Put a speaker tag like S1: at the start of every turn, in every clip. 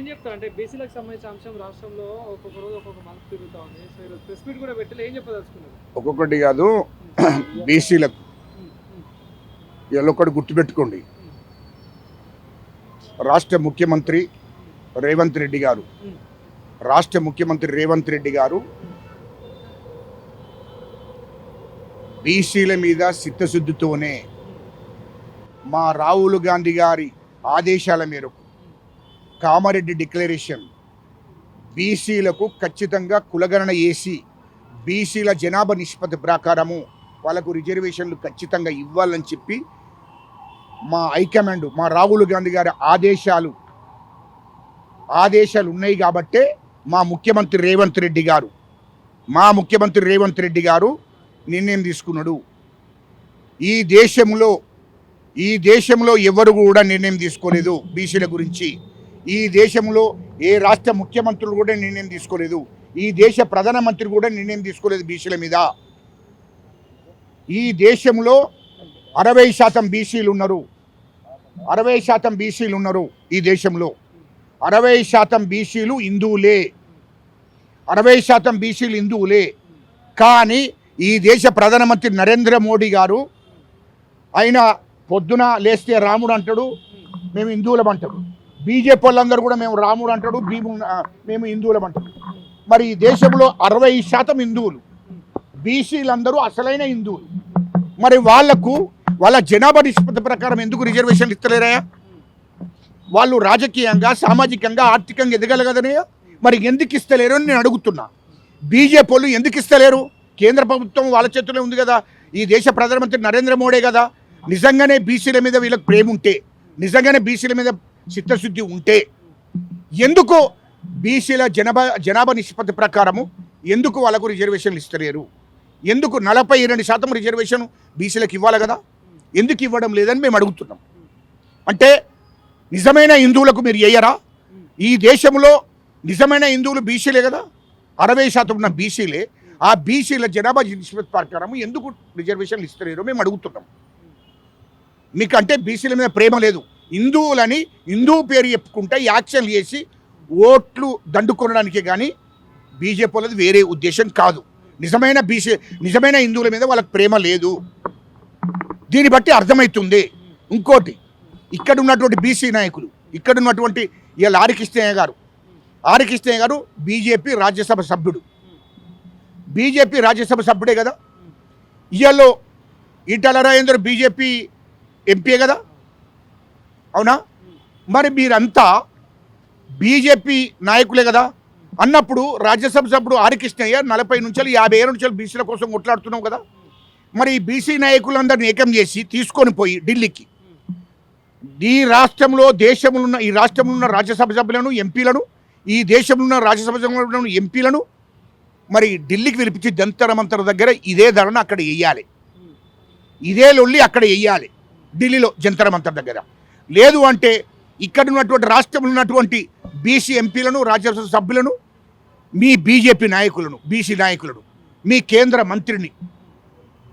S1: చెప్తారు అంటే బీసీలకు సంబంధించిన అంశం రాష్ట్రంలో ఒక్కొక్క రోజు ఒక్కొక్క మంత్ తిరుగుతా ఉంది. సో ఈరోజు ప్రెస్ మీట్ కూడా పెట్టలే, ఏం చెప్పదలుచుకున్నారు?
S2: ఒక్కొక్కటి కాదు, బీసీలకు ఒకటి గుర్తుపెట్టుకోండి. రాష్ట్ర ముఖ్యమంత్రి రేవంత్ రెడ్డి గారు బీసీల మీద చిత్తశుద్ధితోనే మా రాహుల్ గాంధీ గారి ఆదేశాల మేరకు కామారెడ్డి డిక్లరేషన్ బీసీలకు ఖచ్చితంగా కులగణన చేసి బీసీల జనాభా నిష్పత్తి ప్రకారము వాళ్ళకు రిజర్వేషన్లు ఖచ్చితంగా ఇవ్వాలని చెప్పి మా హైకమాండ్, మా రాహుల్ గాంధీ గారి ఆదేశాలు ఉన్నాయి కాబట్టే మా ముఖ్యమంత్రి రేవంత్ రెడ్డి గారు నిర్ణయం తీసుకున్నాడు. ఈ దేశంలో ఎవరు కూడా నిర్ణయం తీసుకోలేదు బీసీల గురించి. ఈ దేశంలో ఏ రాష్ట్ర ముఖ్యమంత్రులు కూడా నిర్ణయం తీసుకోలేదు. ఈ దేశ ప్రధానమంత్రి కూడా నిర్ణయం తీసుకోలేదు బీసీల మీద. ఈ దేశంలో 60% బీసీలు ఉన్నారు. 60% బీసీలు ఉన్నారు ఈ దేశంలో. 60% బీసీలు హిందువులే. 60% బీసీలు హిందువులే. కానీ ఈ దేశ ప్రధానమంత్రి నరేంద్ర మోడీ గారు ఆయన పొద్దున లేస్తే రాముడు అంటాడు, మేము హిందువులం అంటాడు. బీజేపీ వాళ్ళందరూ కూడా మేము రాముడు అంటాడు, మేము హిందువులం అంటాడు. మరి ఈ దేశంలో 60% హిందువులు, బీసీలందరూ అసలైన హిందువులు. మరి వాళ్ళ జనాభా నిష్పత్తి ప్రకారం ఎందుకు రిజర్వేషన్లు ఇస్తలేరా? వాళ్ళు రాజకీయంగా, సామాజికంగా, ఆర్థికంగా ఎదగల కదనే. మరి ఎందుకు ఇస్తలేరు అని నేను అడుగుతున్నా. బీజేపీ వాళ్ళు ఎందుకు ఇస్తలేరు? కేంద్ర ప్రభుత్వం వాళ్ళ చేతుల్లో ఉంది కదా. ఈ దేశ ప్రధానమంత్రి నరేంద్ర మోడీ కదా. నిజంగానే బీసీల మీద వీళ్ళకి ప్రేమ ఉంటే, నిజంగానే బీసీల మీద చిత్తశుద్ధి ఉంటే ఎందుకు బీసీల జనాభా నిష్పత్తి ప్రకారము ఎందుకు వాళ్ళకు రిజర్వేషన్లు ఇస్తలేరు? ఎందుకు 42% రిజర్వేషన్ బీసీలకు ఇవ్వాలి కదా, ఎందుకు ఇవ్వడం లేదని మేము అడుగుతున్నాం. అంటే నిజమైన హిందువులకు మీరు వేయరా? ఈ దేశంలో నిజమైన హిందువులు బీసీలే కదా. 60% ఉన్న బీసీలే. ఆ బీసీల జనాభా నిష్పత్తి ప్రకారం ఎందుకు రిజర్వేషన్లు ఇస్తలేరు మేము అడుగుతున్నాం. మీకు అంటే బీసీల మీద ప్రేమ లేదు. హిందువులని హిందూ పేరు చెప్పుకుంటే యాక్షన్లు చేసి ఓట్లు దండుకొనడానికే కానీ బీజేపీ వాళ్ళది వేరే ఉద్దేశం కాదు. నిజమైన హిందువుల మీద వాళ్ళకి ప్రేమ లేదు. దీన్ని బట్టి అర్థమవుతుంది. ఇంకోటి, ఇక్కడ ఉన్నటువంటి బీసీ నాయకులు, ఇక్కడ ఉన్నటువంటి ఇవాళ ఆర్కృష్ణయ్య గారు బీజేపీ రాజ్యసభ సభ్యుడే కదా. ఇవాళ ఈటల రాజేందర్ బీజేపీ ఎంపీ కదా, అవునా? మరి మీరంతా బీజేపీ నాయకులే కదా అన్నప్పుడు రాజ్యసభ సభ్యుడు ఆర్కృష్ణయ్య 40 నుంచి 50 ఏళ్ళ నుంచి బీసీల కోసం కొట్లాడుతున్నాం కదా. మరి ఈ బీసీ నాయకులందరినీ ఏకం చేసి తీసుకొని పోయి ఢిల్లీకి ఈ రాష్ట్రంలో ఉన్న రాజ్యసభ సభ్యులను, ఎంపీలను, ఈ దేశంలో ఉన్న రాజ్యసభ సభ్యులను, ఎంపీలను మరి ఢిల్లీకి పిలిపించి జంతర్ మంతర్ దగ్గర ఇదే ధరణ అక్కడ వేయాలి, ఇదే లొల్లి అక్కడ వేయాలి ఢిల్లీలో జంతర్ మంతర్ దగ్గర. లేదు అంటే ఇక్కడ ఉన్నటువంటి రాష్ట్రంలో ఉన్నటువంటి బీసీ ఎంపీలను, రాజ్యసభ సభ్యులను, మీ బీజేపీ నాయకులను, బీసీ నాయకులను, మీ కేంద్ర మంత్రిని,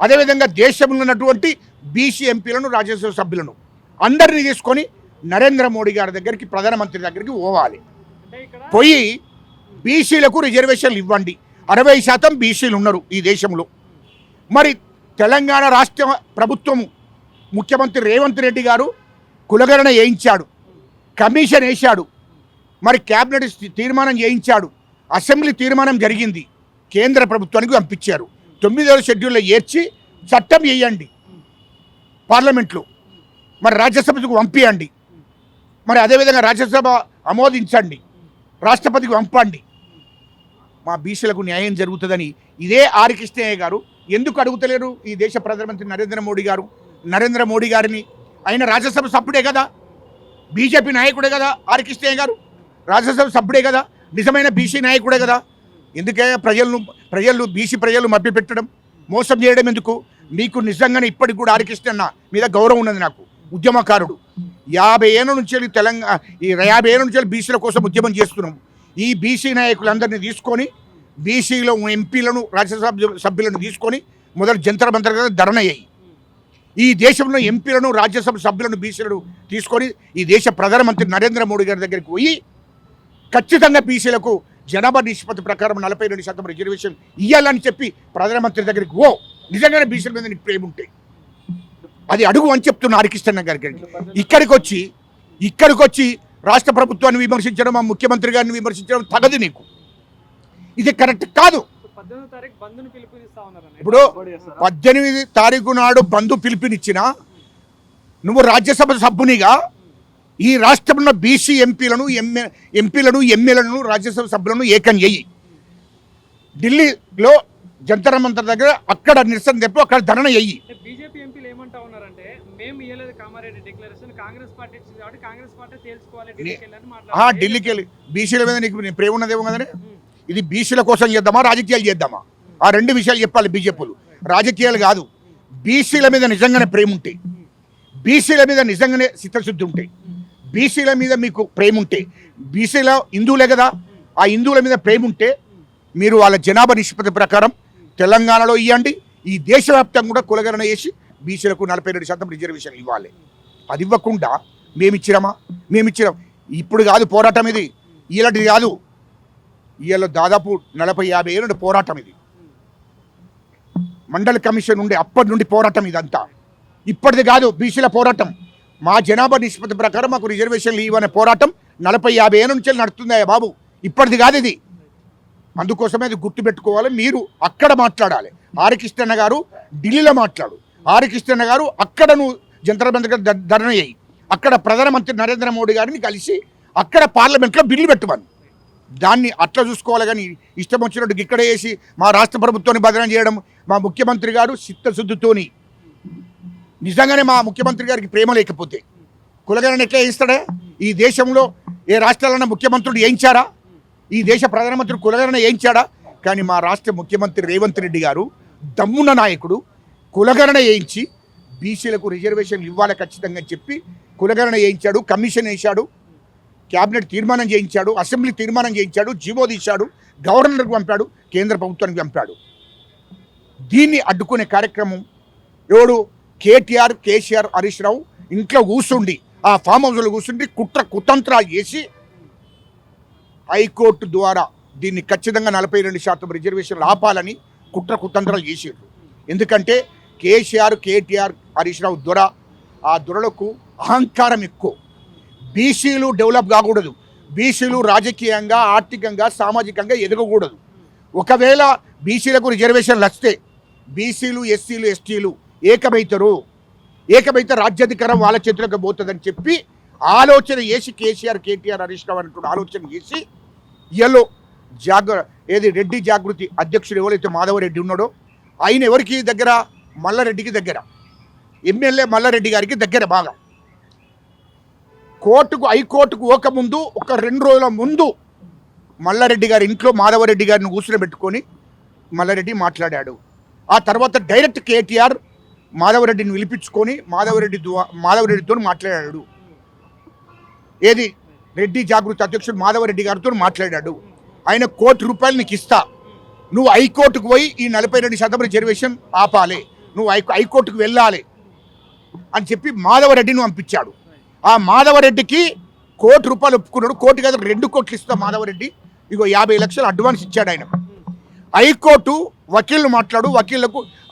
S2: అదేవిధంగా దేశంలో ఉన్నటువంటి బీసీ ఎంపీలను, రాజ్యసభ సభ్యులను అందరినీ తీసుకొని నరేంద్ర మోడీ గారి దగ్గరికి, ప్రధానమంత్రి దగ్గరికి పోవాలి. పోయి బీసీలకు రిజర్వేషన్లు ఇవ్వండి. 60% బీసీలు ఉన్నారు ఈ దేశంలో. మరి తెలంగాణ రాష్ట్ర ప్రభుత్వము, ముఖ్యమంత్రి రేవంత్ రెడ్డి గారు కులగణన చేయించాడు, కమిషన్ వేశాడు, మరి క్యాబినెట్ తీర్మానం చేయించాడు, అసెంబ్లీ తీర్మానం జరిగింది, కేంద్ర ప్రభుత్వానికి పంపించారు. 9వ షెడ్యూల్లో ఏర్చి చట్టం చేయండి పార్లమెంట్లో, మరి రాజ్యసభకు పంపించండి, మరి అదేవిధంగా రాజ్యసభ ఆమోదించండి, రాష్ట్రపతికి పంపండి. మా బీసీలకు న్యాయం జరుగుతుందని ఇదే ఆర్కృష్ణయ్య గారు ఎందుకు అడుగుతలేరు? ఈ దేశ ప్రధానమంత్రి నరేంద్ర మోడీ గారిని. ఆయన రాజ్యసభ సభ్యుడే కదా, బీజేపీ నాయకుడే కదా. ఆర్కృష్ణయ్య గారు రాజ్యసభ సభ్యుడే కదా, నిజమైన బీసీ నాయకుడే కదా. ఎందుకే బీసీ ప్రజలు మభ్యపెట్టడం, మోసం చేయడం ఎందుకు? మీకు నిజంగానే ఇప్పటికి కూడా ఆర్కృష్ణయ్య మీద గౌరవం ఉన్నది. నాకు ఉద్యమకారుడు, 50 ఏళ్ళ నుంచి బీసీల కోసం ఉద్యమం చేస్తున్నాం. ఈ బీసీ నాయకులందరినీ తీసుకొని, బీసీలో ఎంపీలను, రాజ్యసభ సభ్యులను తీసుకొని మొదలు జంతర్ మంతర్ ధర్నా అయ్యాయి. ఈ దేశంలో ఎంపీలను, రాజ్యసభ సభ్యులను, బీసీలను తీసుకొని ఈ దేశ ప్రధానమంత్రి నరేంద్ర మోడీ గారి దగ్గరికి పోయి ఖచ్చితంగా బీసీలకు జనాభా నిష్పత్తి ప్రకారం 42% రిజర్వేషన్ ఇవ్వాలని చెప్పి ప్రధానమంత్రి దగ్గరికి నిజంగానే బీసీల మీద నీకు ప్రేమ ఉంటే అది అడుగు అని చెప్తున్న హరికృష్ణ గారికి. ఇక్కడికి వచ్చి రాష్ట్ర ప్రభుత్వాన్ని విమర్శించడం, మా ముఖ్యమంత్రి గారిని విమర్శించడం తగదు నీకు. ఇది కరెక్ట్ కాదు. ఇప్పుడు 18 తారీఖు నాడు బంధు పిలుపునిచ్చిన నువ్వు రాజ్యసభ సభ్యునిగా ఈ రాష్ట్రంలో బీసీ ఎంపీలను ఎమ్మెల్యేలను రాజ్యసభ సభ్యులను ఏకం చేయి. ఢిల్లీలో జంతర్ మంతర్ దగ్గర అక్కడ నిరసన తెప్పు, అక్కడ ధరణ చెయ్యి.
S1: బీజేపీ ఎంపీలు ఏమంటా ఉన్నారంటే మేము ఇయ్యలేదు కామారెడ్డి డిక్లరేషన్, కాంగ్రెస్ పార్టీ ఇచ్చింది కాబట్టి కాంగ్రెస్ పార్టీ తేల్చుకోవాలి
S2: ఢిల్లీకి వెళ్ళి బీసీల మీద నీకు ప్రేమ ఉన్నదేమో కదనే. ఇది బీసీల కోసం చేద్దామా రాజకీయాలు చేద్దామా? ఆ రెండు విషయాలు చెప్పాలి బీజేపీలు. రాజకీయాలు కాదు, బీసీల మీద నిజంగానే ప్రేమ ఉంటే, బీసీల మీద నిజంగానే చిత్తశుద్ధి ఉంటే, బీసీల మీద మీకు ప్రేమ ఉంటే, బీసీల హిందువులే కదా, ఆ హిందువుల మీద ప్రేమ ఉంటే మీరు వాళ్ళ జనాభా నిష్పత్తి ప్రకారం తెలంగాణలో ఇవ్వండి, ఈ దేశవ్యాప్తంగా కూడా కులగణన చేసి బీసీలకు 42% రిజర్వేషన్ ఇవ్వాలి. అది ఇవ్వకుండా మేమిచ్చినాం. ఇప్పుడు కాదు పోరాటం, ఇది ఇలాంటిది కాదు. ఇవాళ దాదాపు 40-50 ఏళ్ళ పోరాటం ఇది. మండల కమిషన్ ఉండే అప్పటి నుండి పోరాటం ఇదంతా. ఇప్పటిది కాదు బీసీల పోరాటం. మా జనాభా నిష్పత్తి ప్రకారం మాకు రిజర్వేషన్లు ఇవ్వనే పోరాటం 40-50 ఏళ్ళ నుంచి నడుతుందా బాబు, ఇప్పటిది కాదు ఇది. అందుకోసమే అది గుర్తుపెట్టుకోవాలి. మీరు అక్కడ మాట్లాడాలి. హరికృష్ణ గారు ఢిల్లీలో మాట్లాడు, హరికృష్ణ గారు అక్కడ నువ్వు జంతర్ మంతర్ ధర్నా చేయి, అక్కడ ప్రధానమంత్రి నరేంద్ర మోడీ గారిని కలిసి అక్కడ పార్లమెంట్లో బిల్లు పెట్టమని. దాన్ని అట్లా చూసుకోవాలి. కానీ ఇష్టం వచ్చినట్టు ఇక్కడ వేసి మా రాష్ట్ర ప్రభుత్వాన్ని బదనం చేయడం, మా ముఖ్యమంత్రి గారు చిత్తశుద్ధితోని నిజంగానే మా ముఖ్యమంత్రి గారికి ప్రేమ లేకపోతే కులగణన ఎట్లా వేయిస్తాడా? ఈ దేశంలో ఏ రాష్ట్రాలన్నా ముఖ్యమంత్రుడు వేయించారా? ఈ దేశ ప్రధానమంత్రి కులగణన వేయించాడా? కానీ మా రాష్ట్ర ముఖ్యమంత్రి రేవంత్ రెడ్డి గారు దమ్మున్న నాయకుడు కులగణన వేయించి బీసీలకు రిజర్వేషన్లు ఇవ్వాలి ఖచ్చితంగా చెప్పి కులగణన వేయించాడు, కమిషన్ వేశాడు, క్యాబినెట్ తీర్మానం చేయించాడు, అసెంబ్లీ తీర్మానం చేయించాడు, జీవో తీశాడు, గవర్నర్కి పంపాడు, కేంద్ర ప్రభుత్వానికి పంపాడు. దీన్ని అడ్డుకునే కార్యక్రమం ఎవడు? కేటీఆర్, కేసీఆర్, హరీష్ రావు ఇంట్లో కూర్చుండి, ఆ ఫామ్ హౌస్లో కూర్చుండి కుతంత్రాలు చేసి హైకోర్టు ద్వారా దీన్ని ఖచ్చితంగా 42% రిజర్వేషన్లు ఆపాలని కుతంత్రాలు చేసారు. ఎందుకంటే కేసీఆర్, కేటీఆర్, హరీష్ రావు దొర, ఆ దొరలకు అహంకారం ఎక్కువ. బీసీలు డెవలప్ కాకూడదు, బీసీలు రాజకీయంగా, ఆర్థికంగా, సామాజికంగా ఎదగకూడదు. ఒకవేళ బీసీలకు రిజర్వేషన్లు వస్తే బీసీలు, ఎస్సీలు, ఎస్టీలు ఏకమైతే రాజ్యాధికారం వాళ్ళ చేతులకు పోతుందని చెప్పి ఆలోచన చేసి కేసీఆర్, కేటీఆర్, హరీష్ రావు అనేటువంటి ఆలోచన చేసి ఇయలో రెడ్డి జాగృతి అధ్యక్షుడు ఎవరైతే మాధవరెడ్డి ఉన్నాడో ఆయన ఎవరికి దగ్గర? మల్లారెడ్డికి దగ్గర, ఎమ్మెల్యే మల్లారెడ్డి గారికి దగ్గర బాగా. హైకోర్టుకు పోకముందు ఒక 2 రోజుల ముందు మల్లారెడ్డి గారి ఇంట్లో మాధవరెడ్డి గారిని కూర్చోబెట్టుకొని మల్లారెడ్డి మాట్లాడాడు. ఆ తర్వాత డైరెక్ట్ కేటీఆర్ మాధవరెడ్డిని పిలిపించుకొని మాధవరెడ్డితో మాట్లాడాడు. ఏది రెడ్డి జాగృతి అధ్యక్షుడు మాధవరెడ్డి గారితో మాట్లాడాడు. ఆయన ₹1 కోటి నీకు ఇస్తా, నువ్వు హైకోర్టుకు పోయి ఈ 42% రిజర్వేషన్ ఆపాలి, నువ్వు హైకోర్టుకు వెళ్ళాలి అని చెప్పి మాధవరెడ్డిని పంపించాడు. ఆ మాధవరెడ్డికి ₹1 కోటి ఒప్పుకున్నాడు. కోటి కాదు 2 కోట్లు ఇస్తా మాధవరెడ్డి, ఇగో 50 లక్షలు అడ్వాన్స్ ఇచ్చాడు ఆయన. హైకోర్టు వకీళ్ళు మాట్లాడు,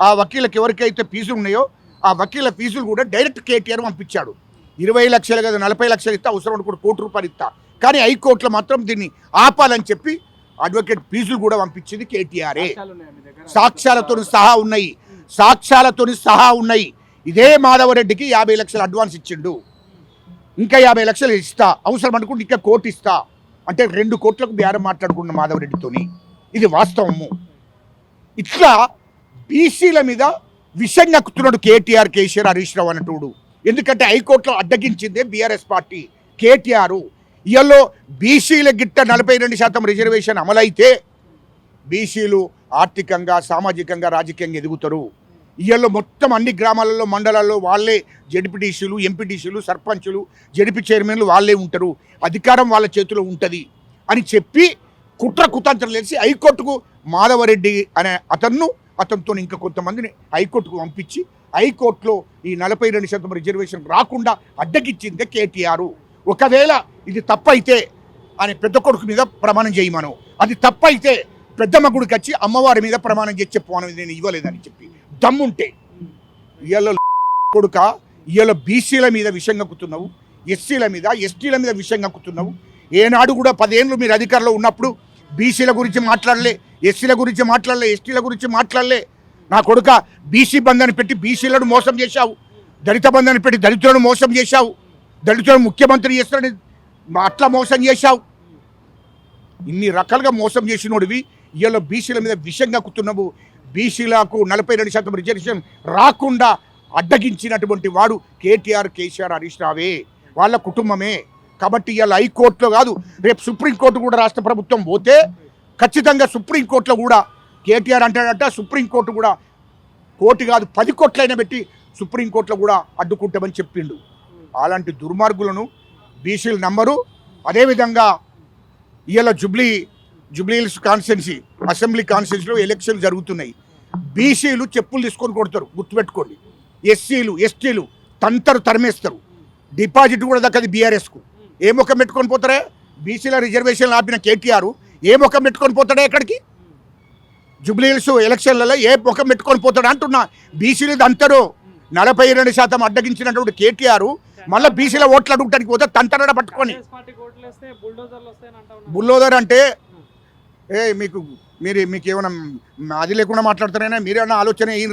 S2: ఆ వకీళ్ళకి ఎవరికైతే ఫీజులు ఉన్నాయో ఆ వకీళ్ళ ఫీజులు కూడా డైరెక్ట్ కేటీఆర్ పంపించాడు. 20 లక్షలు కాదు 40 లక్షలు ఇస్తా, అవసరం కూడా ₹1 కోటి ఇస్తా, కానీ హైకోర్టులో మాత్రం దీన్ని ఆపాలని చెప్పి అడ్వకేట్ ఫీజులు కూడా పంపించింది కేటీఆర్ఏ. సాక్ష్యాలతో సహా ఉన్నాయి. ఇదే మాధవరెడ్డికి 50 లక్షలు అడ్వాన్స్ ఇచ్చిండు, ఇంకా 50 లక్షలు ఇస్తా, అవసరం అనుకుంటే ఇంకా ₹1 కోటి ఇస్తా అంటే 2 కోట్లకు బేరం మాట్లాడుకున్న మాధవరెడ్డితోని. ఇది వాస్తవము. ఇట్లా బీసీల మీద విషం నక్కుతున్నాడు కేటీఆర్, కేసీఆర్, హరీష్ రావు అన్నట్టుడు. ఎందుకంటే హైకోర్టులో అడ్డగించిందే బీఆర్ఎస్ పార్టీ, కేటీఆర్. ఇయల్లో బీసీల గిట్ట 42% రిజర్వేషన్ అమలైతే బీసీలు ఆర్థికంగా, సామాజికంగా, రాజకీయంగా ఎదుగుతారు. ఇయల్లో మొత్తం అన్ని గ్రామాలలో, మండలాల్లో వాళ్ళే జడ్పీటీసీలు, ఎంపీటీసీలు, సర్పంచులు, జడ్పీ చైర్మన్లు వాళ్ళే ఉంటారు, అధికారం వాళ్ళ చేతిలో ఉంటుంది అని చెప్పి కుతంత్రం చేసి హైకోర్టుకు మాధవరెడ్డి అనే అతనితో ఇంకా కొంతమందిని హైకోర్టుకు పంపించి హైకోర్టులో ఈ 42% రిజర్వేషన్ రాకుండా అడ్డగిచ్చిందే కేటీఆర్. ఒకవేళ ఇది తప్పైతే అని పెద్ద కొడుకు మీద ప్రమాణం చేయమను. అది తప్పైతే పెద్దమ్మ గుడికి వచ్చి అమ్మవారి మీద ప్రమాణం చేసి చెప్పు నేను ఇవ్వలేదని చెప్పి దమ్ముంటే. ఇవాళ కొడుక ఇవాళ బీసీల మీద విషం కక్కుతున్నావు, ఎస్సీల మీద ఎస్టీల మీద విషం కక్కుతున్నావు. ఏనాడు కూడా 10 ఏళ్ళు మీరు అధికారంలో ఉన్నప్పుడు బీసీల గురించి మాట్లాడలే, ఎస్సీల గురించి మాట్లాడలే, ఎస్టీల గురించి మాట్లాడలే. నా కొడుక బీసీ బంధాన్ని పెట్టి బీసీలను మోసం చేశావు, దళిత బంధాన్ని పెట్టి దళితులను మోసం చేశావు, దళితులను ముఖ్యమంత్రి చేస్తాడని అట్లా మోసం చేశావు. ఇన్ని రకాలుగా మోసం చేసినోడివి ఇవాళ బీసీల మీద విషం కక్కుతున్నావు. బీసీలకు 42% రిజర్వేషన్ రాకుండా అడ్డగించినటువంటి వాడు కేటీఆర్, కేసీఆర్, హరీష్ రావే, వాళ్ళ కుటుంబమే. కాబట్టి ఇవాళ హైకోర్టులో కాదు, రేపు సుప్రీంకోర్టు కూడా రాష్ట్ర ప్రభుత్వం పోతే ఖచ్చితంగా సుప్రీంకోర్టులో కూడా కేటీఆర్ అంటాడట, సుప్రీంకోర్టు కూడా కోర్టు కాదు 10 కోట్లైనా పెట్టి సుప్రీంకోర్టులో కూడా అడ్డుకుంటామని చెప్పిండు. అలాంటి దుర్మార్గులను బీసీలు నమ్మరు. అదేవిధంగా ఇవాళ జూబ్లీహిల్స్ కాన్స్టిట్యున్సీ, అసెంబ్లీ కాన్స్టిట్యున్సీలో ఎలక్షన్ జరుగుతున్నాయి. బీసీలు చెప్పులు తీసుకొని కొడతారు, గుర్తుపెట్టుకోండి. ఎస్సీలు ఎస్టీలు తరిమేస్తారు. డిపాజిట్ కూడా దక్కది బీఆర్ఎస్కు. ఏ ముఖం పెట్టుకొని పోతారా? బీసీల రిజర్వేషన్లు ఆపిన కేటీఆర్ ఏ ముఖం పెట్టుకొని పోతాడా? ఎక్కడికి జూబ్లీహిల్స్ ఎలక్షన్లలో ఏ ముఖం పెట్టుకొని పోతాడా అంటున్నా. బీసీలు అంటారు 42% అడ్డగించినటువంటి కేటీఆర్ మళ్ళీ బీసీల ఓట్లు అడుగుతానికి పోతే తంతరడ పట్టుకొని. బుల్డోజర్ అంటే మీకు ఏమైనా అది లేకుండా మాట్లాడుతున్నారా? మీరేమన్నా ఆలోచన ఏం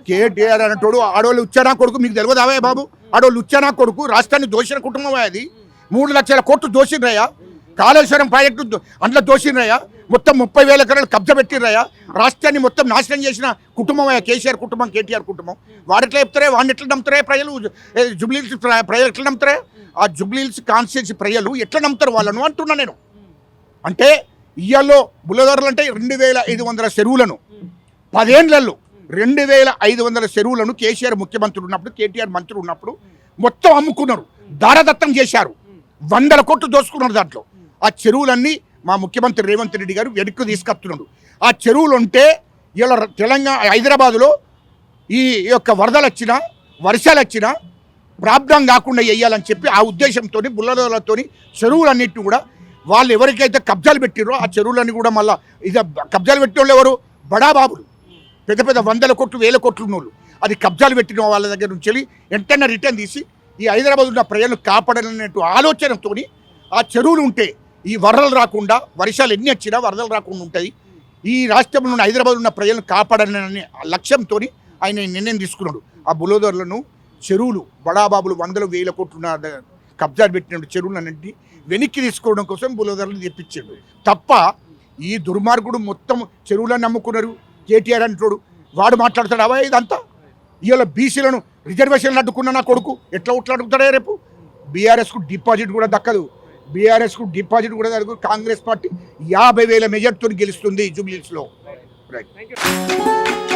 S2: కేటీఆర్ అనేటోడు ఆడవాళ్ళు ఉచ్చానా కొడుకు, మీకు తెలియదావే బాబు? ఆడవాళ్ళు ఉచ్చానా కొడుకు, రాష్ట్రాన్ని దోషిన కుటుంబం. అది 3 లక్షల కోట్లు దోషినరయ్యా. కాళేశ్వరం ప్రాజెక్టు అందులో దోషినరయ్యా. మొత్తం 30,000 ఎకరాలు కబ్జా పెట్టినరయ్యా. రాష్ట్రాన్ని మొత్తం నాశనం చేసిన కుటుంబం అయ్యా కేసీఆర్ కుటుంబం, కేటీఆర్ కుటుంబం. వాడు ఎట్లా చెప్తారే? వాడిని ఎట్లా నమ్ముతారే ప్రజలు? జూబ్లీహిల్స్ ప్రజలు ఎట్లా నమ్ముతారే? ఆ జూబ్లీహిల్స్ కాన్స్టిట్యున్సీ ప్రజలు ఎట్లా నమ్ముతారు వాళ్ళను అంటున్నా నేను. అంటే ఇయ్యాల్లో బుల్లదారులు అంటే 2,500 చెరువులను 10 ఏళ్లలో 2,500 చెరువులను కేసీఆర్ ముఖ్యమంత్రి ఉన్నప్పుడు, కేటీఆర్ మంత్రి ఉన్నప్పుడు మొత్తం అమ్ముకున్నారు, దారదత్తం చేశారు, 100 కోట్లు దోసుకున్నారు. దాంట్లో ఆ చెరువులన్నీ మా ముఖ్యమంత్రి రేవంత్ రెడ్డి గారు వెనక్కి తీసుకొస్తున్నాడు. ఆ చెరువులు ఉంటే ఇలా తెలంగాణ హైదరాబాదులో ఈ యొక్క వరదలు వచ్చినా, వర్షాలు వచ్చినా ప్రాబ్లం కాకుండా వేయాలని చెప్పి ఆ ఉద్దేశంతో బుల్లదారులతో చెరువులన్నింటినీ కూడా వాళ్ళు ఎవరికైతే కబ్జాలు పెట్టిరో ఆ చెరువులన్నీ కూడా మళ్ళీ ఇది కబ్జాలు పెట్టిన వాళ్ళు ఎవరు? బడాబాబులు, పెద్ద 100 కోట్లు 1000 కోట్లు ఉన్నోళ్ళు. అది కబ్జాలు పెట్టిన వాళ్ళ దగ్గర నుంచి వెళ్ళి వెంటనే రిటర్న్ తీసి ఈ హైదరాబాద్ ఉన్న ప్రజలను కాపాడాలనేటు ఆలోచనతో ఆ చెరువులు ఉంటే ఈ వరదలు రాకుండా, వర్షాలు ఎన్ని వచ్చినా వరదలు రాకుండా ఉంటాయి, ఈ రాష్ట్రంలో ఉన్న హైదరాబాద్ ఉన్న ప్రజలను కాపాడాలనే లక్ష్యంతో ఆయన నిర్ణయం తీసుకున్నాడు. ఆ బుల్డోజర్లను చెరువులు బడాబాబులు 100,000 కోట్లు కబ్జాలు పెట్టిన చెరువులన్నింటినీ వెనక్కి తీసుకోవడం కోసం బుల్డోజర్లు తెప్పించాడు తప్ప ఈ దుర్మార్గుడు మొత్తం చెరువులను నమ్ముకున్నారు. కేటీఆర్ అంటాడు, వాడు మాట్లాడతాడు అవా ఇదంతా. ఇవాళ బీసీలను రిజర్వేషన్లు అడ్డుకున్న నా కొడుకు ఎట్లా ఓట్లు అడుగుతాడే? రేపు బీఆర్ఎస్కు డిపాజిట్ కూడా దక్కదు, బీఆర్ఎస్కు డిపాజిట్ కూడా దక్కదు. కాంగ్రెస్ పార్టీ 50,000 మెజార్టీతో గెలుస్తుంది జూబ్లీహిల్స్లో. రైట్.